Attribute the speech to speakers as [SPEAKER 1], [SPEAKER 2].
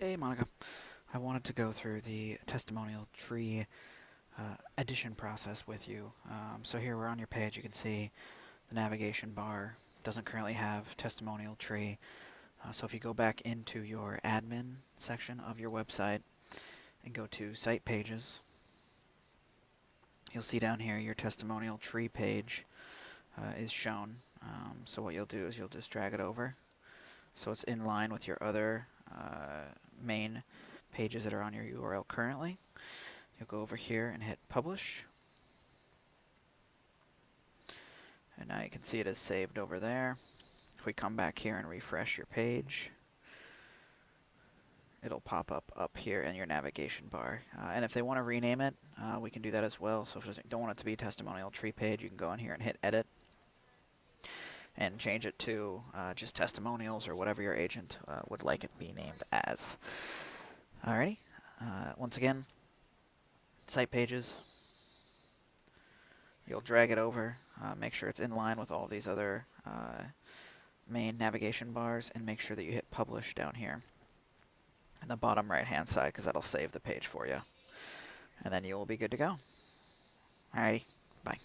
[SPEAKER 1] Hey Monica, I wanted to go through the testimonial tree addition process with you. So here we're on your page. You can see the navigation bar doesn't currently have testimonial tree. So if you go back into your admin section of your website and go to site pages, you'll see down here your testimonial tree page is shown. So what you'll do is you'll just drag it over so it's in line with your other main pages that are on your URL currently. You'll go over here and hit publish, and now you can see it is saved over there. If we come back here and refresh your page, it'll pop up here in your navigation bar. And if they want to rename it, we can do that as well. So if you don't want it to be testimonial tree page, you can go in here and hit edit and change it to just testimonials or whatever your agent would like it be named as. Alrighty, once again, site pages. You'll drag it over, make sure it's in line with all these other main navigation bars, and make sure that you hit publish down here in the bottom right hand side, because that'll save the page for you. And then you will be good to go. Alrighty, bye.